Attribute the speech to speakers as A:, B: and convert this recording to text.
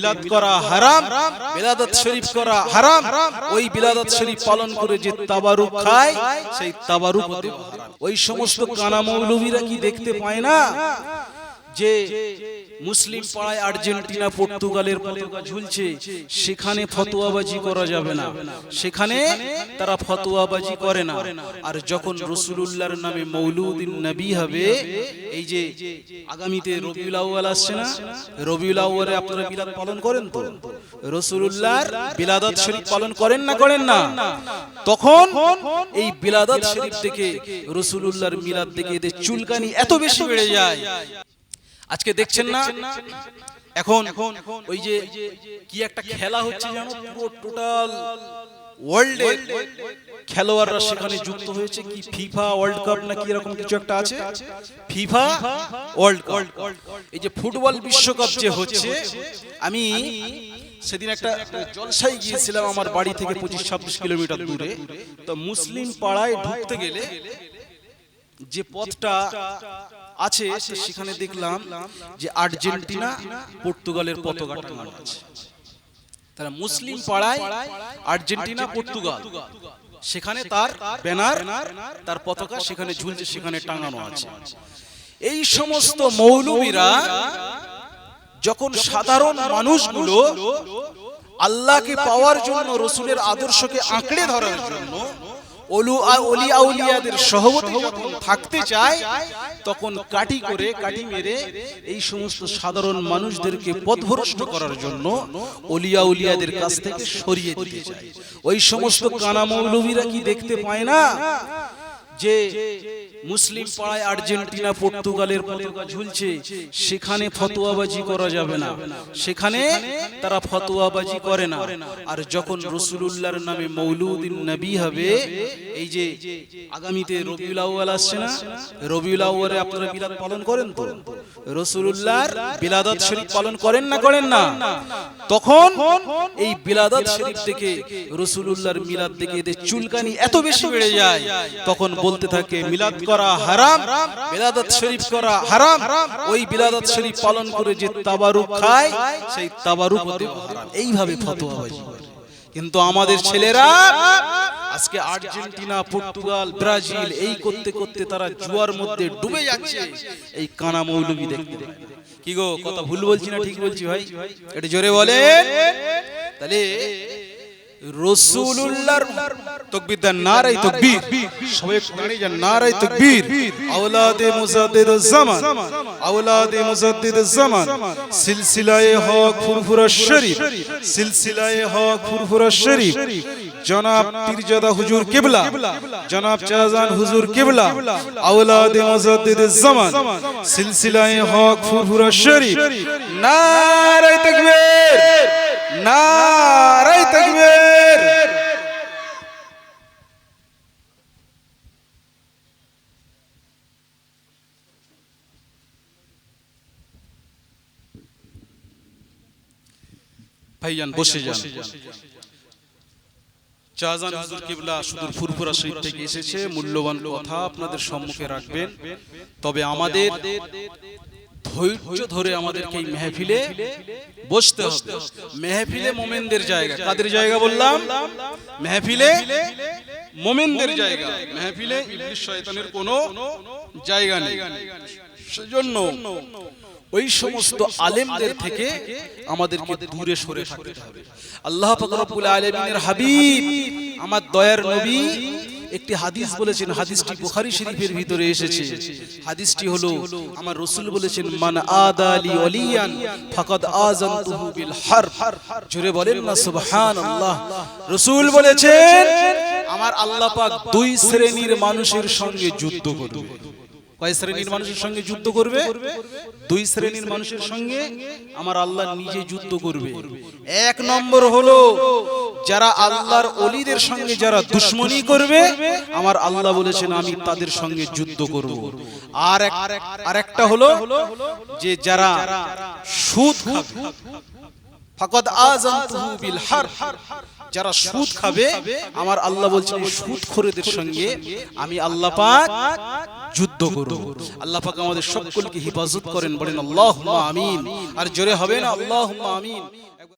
A: মিলাদ করা হারাম, বিলাদত শরীফ করা হারাম। ওই বিলাদত শরীফ পালন করে যে তাবারুক খায় সেই তাবারুক হতে হারাম। ওই সমস্ত কানা মৌলভীরা কি দেখতে পায় না যে মুসলিম পাড়ায় আর্জেন্টিনা পর্তুগালের পতাকা ঝুলছে, সেখানে ফতোয়াবাজি করা যাবে না, সেখানে তারা ফতোয়াবাজি করে না। আর যখন রাসূলুল্লাহর নামে মৌলুদিন নবী হবে, এই যে আগামীতে রবিউল আউয়াল আসছে না, রবিউল আউয়ালে আপনারা মিলাদ পালন করেন তো, রাসূলুল্লাহর বিলাদত শরীফ পালন করেন না করেন না? তখন এই বিলাদত শরীফ থেকে রাসূলুল্লাহর মিলাদ দেখে এদের চুলকানি এত বেশি বেড়ে যায়। আজকে দেখছেন না এখন ওই যে কি একটা খেলা হচ্ছে জানো, পুরো টোটাল ওয়ার্ল্ডের খেলোয়াড়রা সেখানে যুক্ত হয়েছে, কি ফিফা ওয়ার্ল্ড কাপ না কি এরকম কিছু একটা আছে, ফিফা ওয়ার্ল্ড কাপ। এই যে ফুটবল বিশ্বকাপ যে হচ্ছে, আমি সেদিন একটা জলসায় গিয়েছিলাম আমার বাড়ি থেকে 25-26 কিলোমিটার দূরে। তো মুসলিম পাড়ায় ঢুকতে গেলে যে পথটা আছে সেখানে দেখলাম যে আর্জেন্টিনা পর্তুগালের পতাকা টাঙানো আছে। তারা মুসলিম পাড়ায় আর্জেন্টিনা পর্তুগাল, সেখানে তার ব্যানার, তার পতাকা সেখানে ঝুলছে, সেখানে টাঙানো আছে। এই সমস্ত মৌলবীরা যখন সাধারণ মানুষগুলো আল্লাহকে পাওয়ার জন্য, রসুলের আদর্শকে আঁকড়ে ধরার জন্য, ওলি আউলিয়াদের সহবতে যখন থাকতে চায়, তখন কাটি মেরে এই সমস্ত সাধারণ মানুষদেরকে পথভ্রষ্ট করার জন্য ওলি আউলিয়াদের কাছ থেকে সরিয়ে দিতে চায়। ওই সমস্ত কানা মৌলভীরা কি দেখতে পায় না যে মুসলিম পাড়ায় আর্জেন্টিনা পর্তুগালের পতাকা ঝুলছে, সেখানে ফতোয়াবাজি করা যাবে না, সেখানে তারা ফতোয়াবাজি করে না। আর যখন রাসূলুল্লাহর নামে মৌলুদিন নবী হবে, এই যে আগামীতে রবিউল আউয়াল আসছে না, রবিউল আউয়ালে আপনারা মিলাদ পালন করেন তো, রাসূলুল্লাহর বিলাদত শরীফ পালন করেন না করেন না? তখন এই বিলাদত শরীফ থেকে রাসূলুল্লাহর মিলাদ দেখে এদের চুলকানি এত বেশি বেড়ে যায়, তখন বলতে থাকে মিলাদ করা হারাম, বিলাদত শরীফ করা হারাম। ওই বিলাদত শরীফ পালন করে যে তাবারুক খায় সেই তাবারুক হতে হারাম। এইভাবে ফতোয়াবাজি করে। কিন্তু আমাদের ছেলেরা আজকে আর্জেন্টিনা, পর্তুগাল, ব্রাজিল এই করতে করতে তারা জুয়ার মধ্যে ডুবে যাচ্ছে। এই কানা মৌলবী দেখতে কি গো, কথা ভুল বলছি না ঠিক বলছি ভাই? এটা জোরে বলেন। তাহলে রাসূলুল্লাহর তাকবীর দেন, নারায়ে তাকবীর, সবাই দাঁড়িয়ে যান, নারায়ে তাকবীর। আওলাদে মুজাদ্দিদুজ জামান, আওলাদে মুজাদ্দিদুজ জামান, সিলসিলায়ে হক ফুরফুরা শরীফ, সিলসিলায়ে হক ফুরফুরা শরীফ, জনাব পীরজাদা হুজুর কিবলা, জনাব চাজান হুজুর কিবলা, আওলাদে মুজাদ্দিদুজ জামান, সিলসিলায়ে হক ফুরফুরা শরীফ। নারায়ে তাকবীর, নারায়ে তাকবীর। ভাইজান বসে যান। চাজান হুজুর কিবলা সুদূর ফুরফুরা শরীফ থেকে এসেছে, মূল্যবান কথা আপনাদের সম্মুখে রাখবেন। তবে আমাদের ধৈর্য ধরে আমাদেরকে এই মেহফিলে বসতে হবে। মেহফিলে মোমেনদের জায়গা, কাদের জায়গা বললাম? মেহফিলে মোমেনদের জায়গা, মেহফিলে ইবলিস শয়তানের কোনো জায়গা নেই। সেজন্য ওই সমস্ত আলেমদের থেকে আমাদেরকে দূরে সরে থাকতে হবে। আল্লাহ পাক রব্বুল আলামিনের হাবিব আমার দয়ার নবী একটি হাদিস বলেছেন, হাদিসটি বুখারী শরীফের ভিতরে এসেছে। হাদিসটি হলো আমার রাসূল বলেছেন, মান আদালি ওয়ালিয়ান ফাকাদ আযানতুহু বিল হারব। জোরে বলেন না সুবহানাল্লাহ। রাসূল বলেছেন আমার আল্লাহ পাক দুই শ্রেণীর মানুষের সঙ্গে যুদ্ধ করবে। কয় শ্রেণীর মানুষের সঙ্গে যুদ্ধ করবে? দুই শ্রেণীর মানুষের সঙ্গে আমার আল্লাহ নিজে যুদ্ধ করবে। এক নম্বর হলো যারা আল্লাহর ওলিদের সঙ্গে যারা দুশমনি করবে, আমার আল্লাহ বলেছেন আমি তাদের সঙ্গে যুদ্ধ করব। আর একটা হলো যে যারা সুদ খাবে, ফাকাদ আযানতুহু বিল হারব, যারা সুদ খাবে আমার আল্লাহ বলছেন এই সুদখোরদের সঙ্গে আমি আল্লাহ পাক যুদ্ধ করব। আল্লাহ পাক আমাদের সকলকে হেফাজত করেন, বলেন আল্লাহুম্মা আমিন। আর জোরে হবে না আল্লাহুম্মা আমিন।